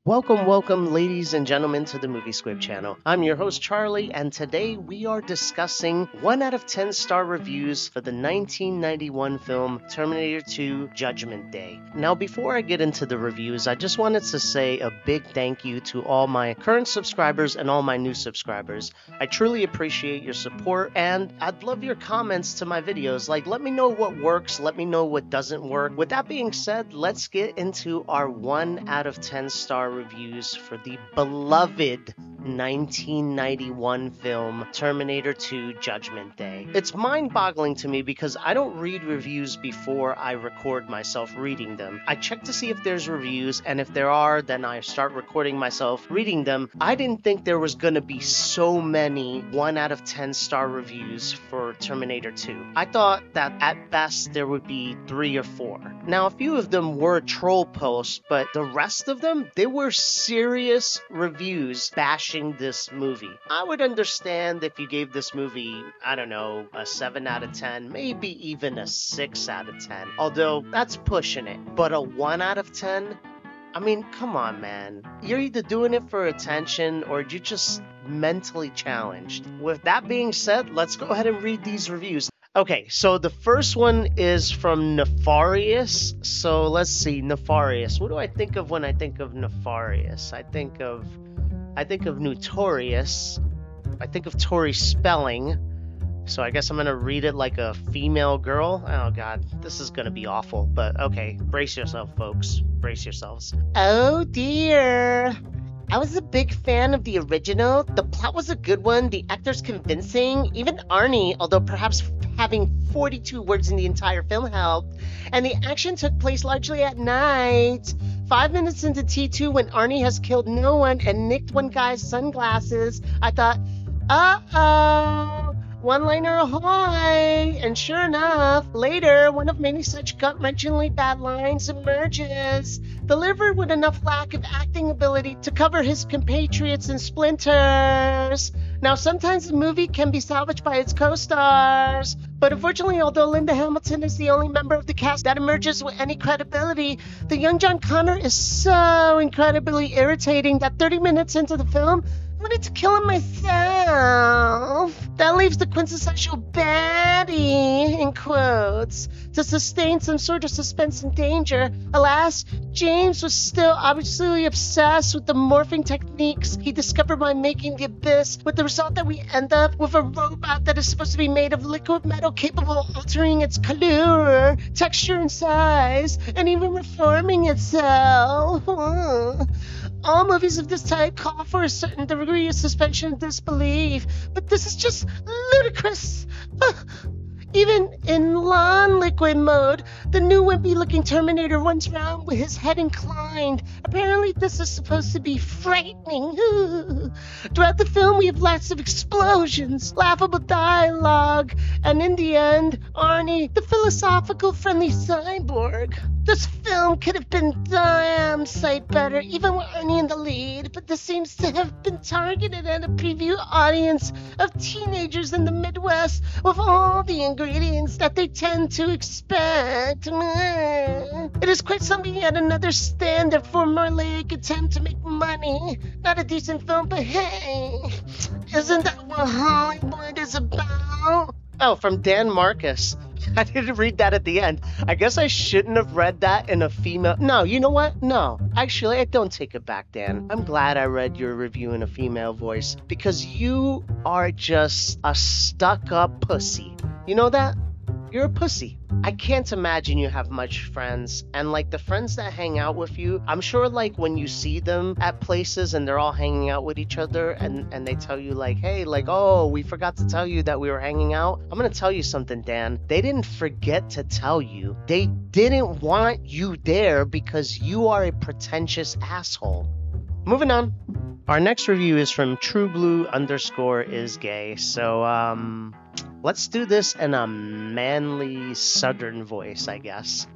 Welcome, ladies and gentlemen, to the Movie Squib channel. I'm your host, Charlie, and today we are discussing 1 out of 10 star reviews for the 1991 film Terminator 2 Judgment Day. Now, before I get into the reviews, I just wanted to say a big thank you to all my current subscribers and all my new subscribers. I truly appreciate your support, and I'd love your comments to my videos. Let me know what works, let me know what doesn't work. With that being said, let's get into our 1 out of 10 star reviews for the beloved 1991 film Terminator 2 Judgment Day. It's mind-boggling to me because I don't read reviews before I record myself reading them. I check to see if there's reviews, and if there are, then I start recording myself reading them. I didn't think there was gonna be so many 1 out of 10 star reviews for Terminator 2. I thought that at best there would be 3 or 4. Now, a few of them were troll posts, but the rest of them, they were serious reviews bashing this movie. I would understand if you gave this movie, I don't know, a 7 out of 10, maybe even a 6 out of 10, although that's pushing it. But a 1 out of 10? I mean, come on, man. You're either doing it for attention or you're just mentally challenged. With that being said, let's go ahead and read these reviews. Okay, so the first one is from Nefarious. So let's see, Nefarious. What do I think of when I think of Nefarious? I think of Notorious. I think of Tori Spelling. So I guess I'm gonna read it like a female girl. Oh god, this is gonna be awful. But okay, brace yourself, folks. Brace yourselves. Oh dear. I was a big fan of the original. The plot was a good one, the actors convincing, even Arnie, although perhaps having 42 words in the entire film helped, and the action took place largely at night. 5 minutes into T2, when Arnie has killed no one and nicked one guy's sunglasses, I thought, uh-oh, one-liner ahoy! And sure enough, later, one of many such gut-wrenchingly bad lines emerges, delivered with enough lack of acting ability to cover his compatriots in splinters. Now, sometimes a movie can be salvaged by its co-stars, but unfortunately, although Linda Hamilton is the only member of the cast that emerges with any credibility, the young John Connor is so incredibly irritating that 30 minutes into the film, I wanted to kill him myself. That leaves the quintessential baddie, in quotes, to sustain some sort of suspense and danger. Alas, James was still obviously obsessed with the morphing techniques he discovered by making the Abyss, with the result that we end up with a robot that is supposed to be made of liquid metal capable of altering its color, texture, and size, and even reforming itself. All movies of this type call for a certain degree of suspension of disbelief, but this is just ludicrous. Even in non-liquid mode, the new wimpy-looking Terminator runs around with his head inclined. Apparently, this is supposed to be frightening. Throughout the film, we have lots of explosions, laughable dialogue, and in the end, Arnie, the philosophical, friendly cyborg. This film could have been damn sight better, even with Arnie in the lead, but this seems to have been targeted at a preview audience of teenagers in the Midwest with all the ingredients that they tend to expect. It is quite something, yet another standard formulaic attempt to make money. Not a decent film, but hey, isn't that what Hollywood is about? Oh, from Dan Marcus. I didn't read that at the end. I guess I shouldn't have read that in a female... No, you know what? No. Actually, I don't take it back, Dan. I'm glad I read your review in a female voice, because you are just a stuck-up pussy. You know that? You're a pussy. I can't imagine you have much friends, and the friends that hang out with you, I'm sure when you see them at places and they're all hanging out with each other and they tell you hey, oh, we forgot to tell you that we were hanging out. I'm gonna tell you something, Dan. They didn't forget to tell you. They didn't want you there because you are a pretentious asshole. Moving on. Our next review is from TrueBlue_is_gay. So, let's do this in a manly southern voice, I guess.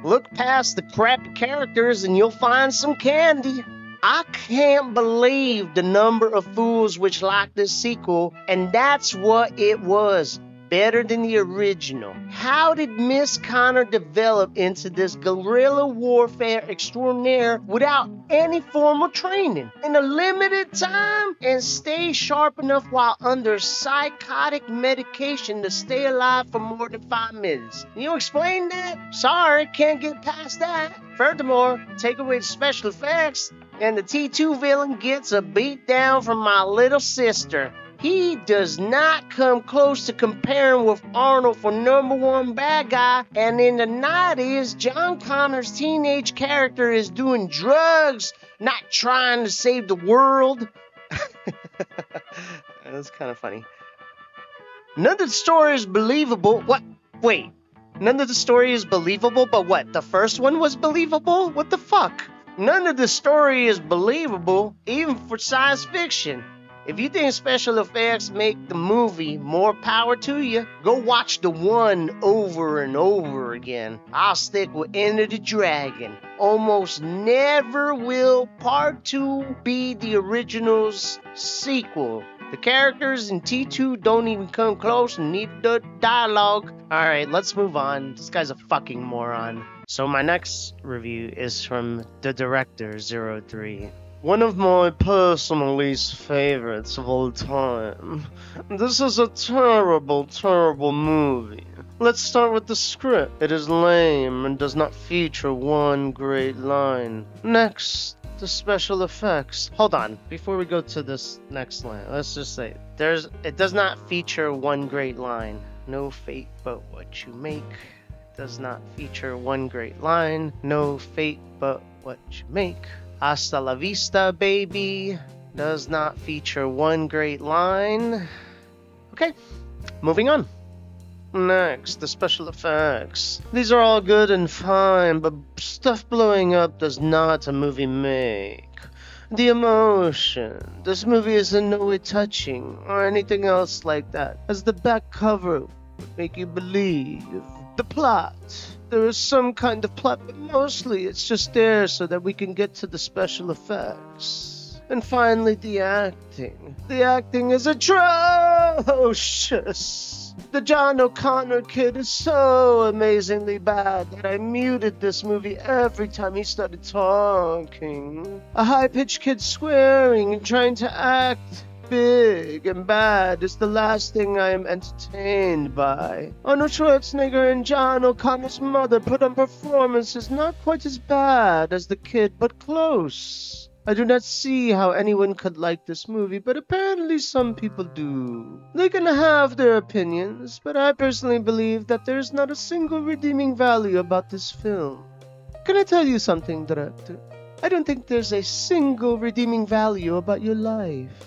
Look past the crappy characters and you'll find some candy. I can't believe the number of fools which like this sequel, and that's what it was. better than the original. How did Miss Connor develop into this guerrilla warfare extraordinaire without any formal training, in a limited time, and stay sharp enough while under psychotic medication to stay alive for more than 5 minutes? You explain that? Sorry, can't get past that. Furthermore, take away the special effects, and the T2 villain gets a beat down from my little sister. He does not come close to comparing with Arnold for #1 bad guy, and in the 90s, John Connor's teenage character is doing drugs, not trying to save the world. That's kind of funny. None of the story is believable. What? Wait. None of the story is believable, but what? The first one was believable? What the fuck? None of the story is believable, even for science fiction. If you think special effects make the movie, more power to you. Go watch the one over and over again. I'll stick with Enter the Dragon. Almost never will Part 2 be the original's sequel. The characters in T2 don't even come close and need the dialogue. Alright, let's move on. This guy's a fucking moron. So my next review is from the director 03. One of my personal least favorites of all time. This is a terrible, terrible movie. Let's start with the script. It is lame and does not feature one great line. Next, the special effects. Hold on, before we go to this next line, let's just say it does not feature one great line. No fate but what you make. Does not feature one great line. No fate but what you make. Hasta la vista, baby. Does not feature one great line. Okay, moving on. Next, the special effects. These are all good and fine, but stuff blowing up does not a movie make. The emotion. This movie is in no way touching or anything else like that, as the back cover would make you believe. The plot. There is some kind of plot, but mostly it's just there so that we can get to the special effects. And finally, the acting. The acting is atrocious. The John O'Connor kid is so amazingly bad that I muted this movie every time he started talking. A high-pitched kid swearing and trying to act big and bad is the last thing I am entertained by. Arnold Schwarzenegger and John O'Connor's mother put on performances not quite as bad as the kid, but close. I do not see how anyone could like this movie, but apparently some people do. They can have their opinions, but I personally believe that there is not a single redeeming value about this film. Can I tell you something, director? I don't think there's a single redeeming value about your life.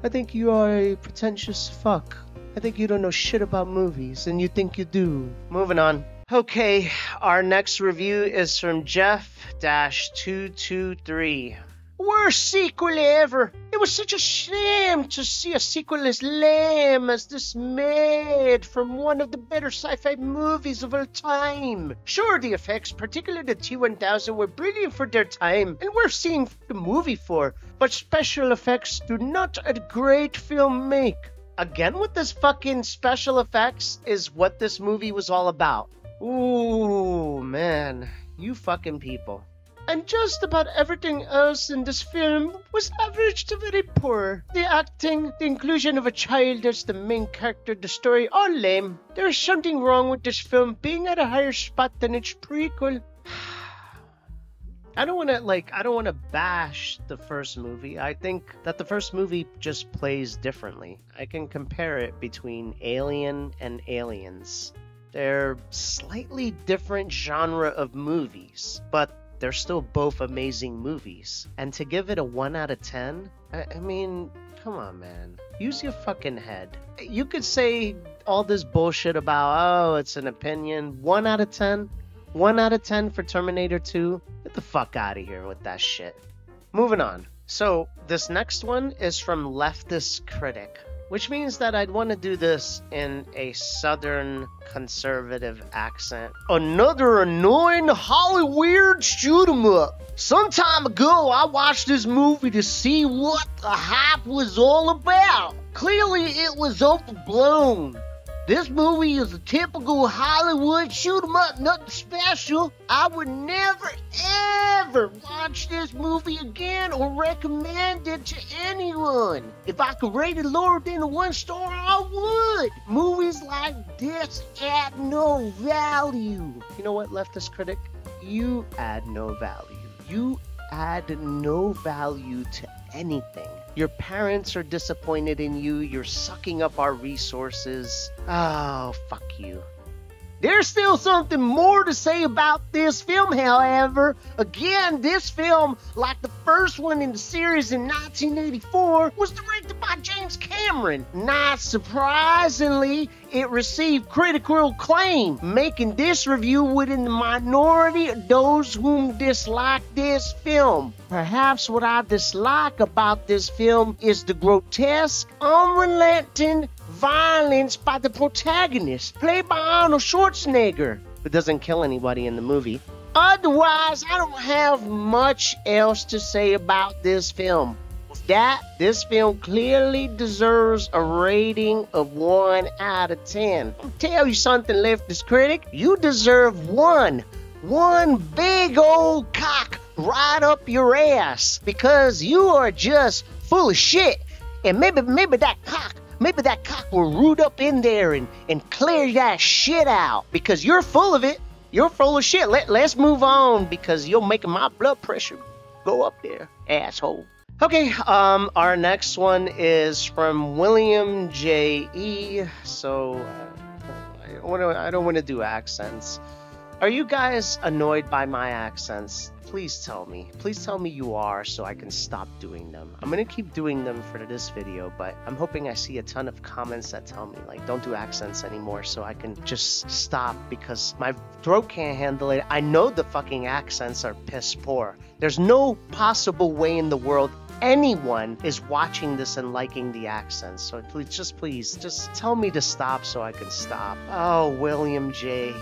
I think you are a pretentious fuck. I think you don't know shit about movies, and you think you do. Moving on. Okay, our next review is from Jeff-223. Worst sequel ever. It was such a shame to see a sequel as lame as this made from one of the better sci-fi movies of all time. Sure, the effects, particularly the T-1000, were brilliant for their time and worth seeing the movie for, but special effects do not a great film make. Again with this fucking special effects is what this movie was all about. Ooh, man, you fucking people. And just about everything else in this film was average to very poor. The acting, the inclusion of a child as the main character, the story, all lame. There is something wrong with this film being at a higher spot than its prequel. I don't want to bash the first movie. I think that the first movie just plays differently. I can compare it between Alien and Aliens. They're slightly different genre of movies, but they're still both amazing movies. And to give it a 1 out of 10, I mean, come on, man. Use your fucking head. You could say all this bullshit about, oh, it's an opinion. 1 out of 10? 1 out of 10 for Terminator 2? Get the fuck out of here with that shit. Moving on. So, this next one is from Leftist Critic, which means that I'd want to do this in a southern conservative accent. Another annoying Hollywood shoot 'em up. Some time ago, I watched this movie to see what the hype was all about. Clearly, it was overblown. This movie is a typical Hollywood shoot 'em up, nothing special. I would never, ever watch this movie again or recommend it to anyone. If I could rate it lower than a 1 star, I would. Movies like this add no value. You know what, leftist critic? You add no value. You add no value to anything. Your parents are disappointed in you. You're sucking up our resources. Oh, fuck you. There's still something more to say about this film, however. Again, this film, like the first one in the series in 1984, was directed by James Cameron. Not surprisingly, it received critical acclaim, making this review within the minority of those whom dislike this film. Perhaps what I dislike about this film is the grotesque, unrelenting violence by the protagonist, played by Arnold Schwarzenegger, who doesn't kill anybody in the movie. Otherwise, I don't have much else to say about this film. With that, this film clearly deserves a rating of 1 out of 10. I'll tell you something, leftist critic. You deserve one big old cock right up your ass, because you are just full of shit. And maybe that cock will root up in there and clear that shit out, because you're full of it. You're full of shit. Let's move on, because you're making my blood pressure go up there, asshole. Okay, our next one is from William J.E. So, I don't want to do accents. Are you guys annoyed by my accents? Please tell me. Please tell me you are, so I can stop doing them. I'm gonna keep doing them for this video, but I'm hoping I see a ton of comments that tell me, like, don't do accents anymore, so I can just stop, because my throat can't handle it. I know the fucking accents are piss poor. There's no possible way in the world anyone is watching this and liking the accents. So please, just tell me to stop so I can stop. Oh, William J.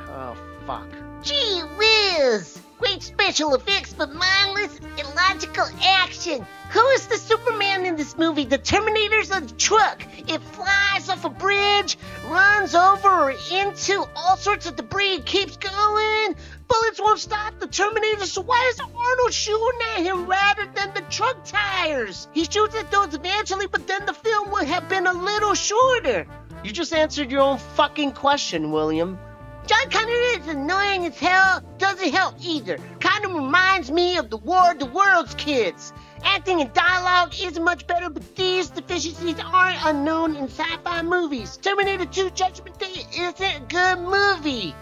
Oh, fuck. Gee whiz! Great special effects, but mindless, illogical action. Who is the Superman in this movie? The Terminator's a truck. It flies off a bridge, runs over or into all sorts of debris, keeps going. Bullets won't stop the Terminator, so why is Arnold shooting at him rather than the truck tires? He shoots at those eventually, but then the film would have been a little shorter. You just answered your own fucking question, William. John Connor is annoying as hell, doesn't help either. Kind of reminds me of the War of the Worlds kids. Acting and dialogue isn't much better, but these deficiencies aren't unknown in sci-fi movies. Terminator 2 Judgment Day isn't a good movie.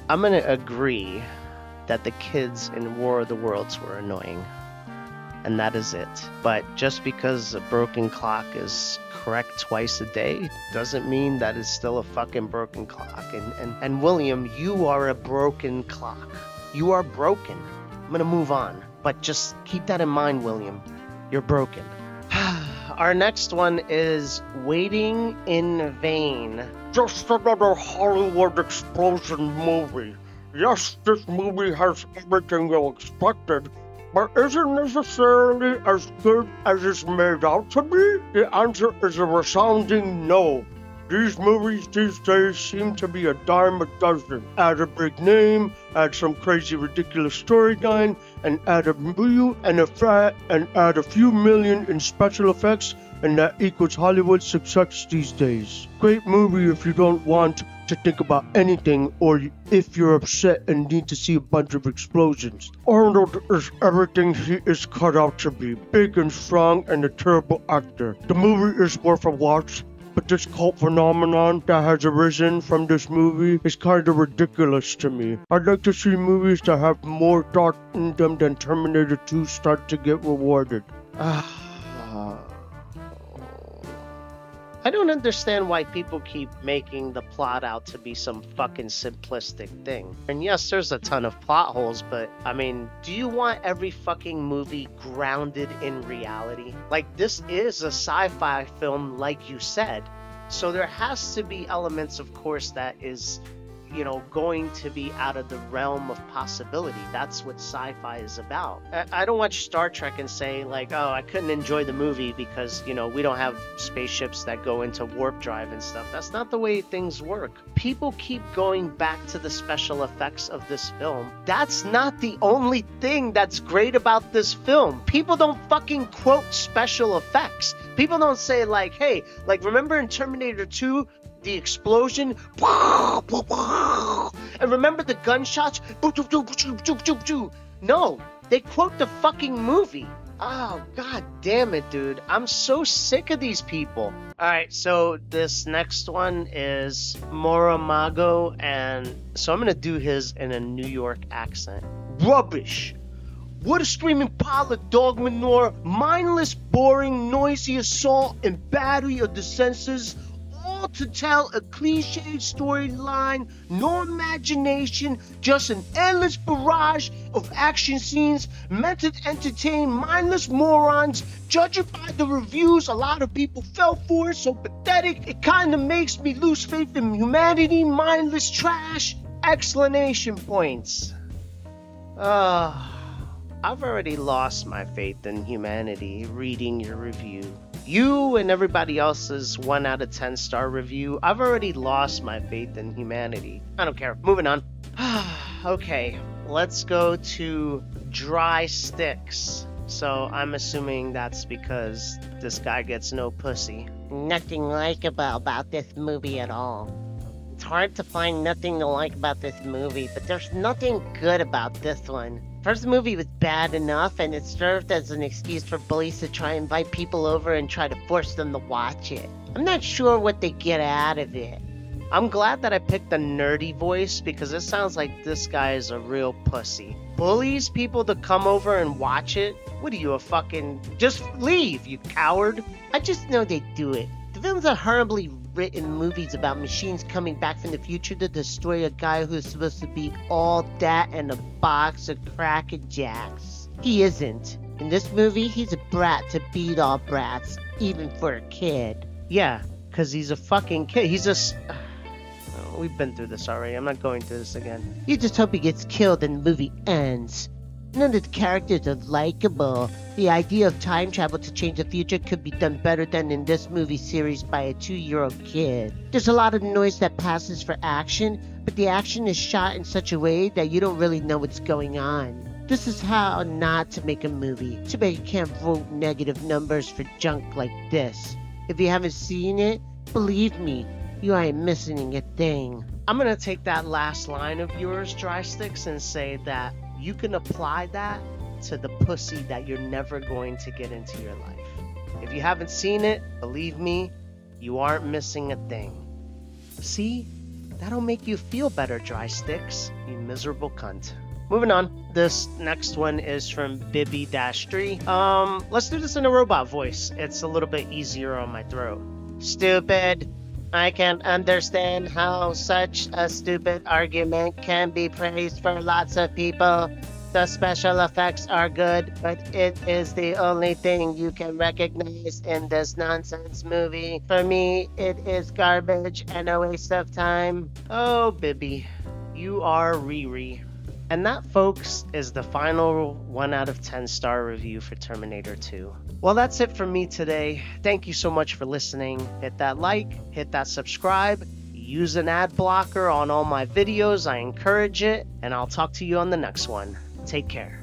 I'm gonna agree that the kids in War of the Worlds were annoying. And that is it. But just because a broken clock is correct twice a day doesn't mean that it's still a fucking broken clock. And William, you are a broken clock. You are broken. I'm gonna move on. But just keep that in mind, William. You're broken. Our next one is Waiting in Vain. Just another Hollywood explosion movie. Yes, this movie has everything you expected, but isn't necessarily as good as it's made out to be? The answer is a resounding no. These movies these days seem to be a dime a dozen. Add a big name, add some crazy ridiculous storyline, and add a view and a fat, and add a few million in special effects, and that equals Hollywood success these days. Great movie if you don't want to think about anything, or if you're upset and need to see a bunch of explosions. Arnold is everything he is cut out to be, big and strong and a terrible actor. The movie is worth a watch, but this cult phenomenon that has arisen from this movie is kind of ridiculous to me. I'd like to see movies that have more thought in them than Terminator 2 start to get rewarded. I don't understand why people keep making the plot out to be some fucking simplistic thing. And yes, there's a ton of plot holes, but I mean, do you want every fucking movie grounded in reality? Like, this is a sci-fi film, like you said. So there has to be elements, of course, that is, going to be out of the realm of possibility. That's what sci-fi is about. I don't watch Star Trek and say like, oh, I couldn't enjoy the movie because, we don't have spaceships that go into warp drive and stuff. That's not the way things work. People keep going back to the special effects of this film. That's not the only thing that's great about this film. People don't fucking quote special effects. People don't say like, hey, like remember in Terminator 2, the explosion, and remember the gunshots? No, they quote the fucking movie. Oh, god damn it, dude. I'm so sick of these people. Alright, so this next one is Moramago, and so I'm gonna do his in a New York accent. Rubbish. What a screaming pile of dog manure, mindless, boring, noisy assault and battery of the senses, all to tell a cliched storyline, no imagination, just an endless barrage of action scenes meant to entertain mindless morons. Judging by the reviews a lot of people fell for, so pathetic, it kinda makes me lose faith in humanity. Mindless trash! Exclamation points. I've already lost my faith in humanity reading your review. You and everybody else's 1 out of 10 star review, I've already lost my faith in humanity. I don't care. Moving on. Okay, let's go to Dry Sticks. So I'm assuming that's because this guy gets no pussy. Nothing likable about this movie at all. It's hard to find nothing to like about this movie, but there's nothing good about this one. First movie was bad enough, and it served as an excuse for bullies to try and invite people over and try to force them to watch it. I'm not sure what they get out of it. I'm glad that I picked the nerdy voice because it sounds like this guy is a real pussy. Bullies people to come over and watch it? What are you, a fucking... Just leave, you coward. I just know they do it. The films are horribly written movies about machines coming back from the future to destroy a guy who's supposed to be all that and a box of Cracker Jacks. He isn't. In this movie, he's a brat to beat all brats, even for a kid. Yeah, because he's a fucking kid. He's a... We've been through this already. I'm not going through this again. You just hope he gets killed and the movie ends. None of the characters are likable. The idea of time travel to change the future could be done better than in this movie series by a 2-year-old kid. There's a lot of noise that passes for action, but the action is shot in such a way that you don't really know what's going on. This is how not to make a movie. Too bad you can't vote negative numbers for junk like this. If you haven't seen it, believe me, you ain't missing a thing. I'm gonna take that last line of yours, Dry Sticks, and say that you can apply that to the pussy that you're never going to get into your life. If you haven't seen it, believe me, you aren't missing a thing. See? That'll make you feel better, Dry Sticks, you miserable cunt. Moving on. This next one is from Bibby-3. Let's do this in a robot voice. It's a little bit easier on my throat. Stupid. I can't understand how such a stupid argument can be praised for lots of people. The special effects are good, but it is the only thing you can recognize in this nonsense movie. For me, it is garbage and a waste of time. Oh, Bibby, you are Riri. And that, folks, is the final 1 out of 10 star review for Terminator 2. Well, that's it from me today. Thank you so much for listening. Hit that like, hit that subscribe, use an ad blocker on all my videos. I encourage it, and I'll talk to you on the next one. Take care.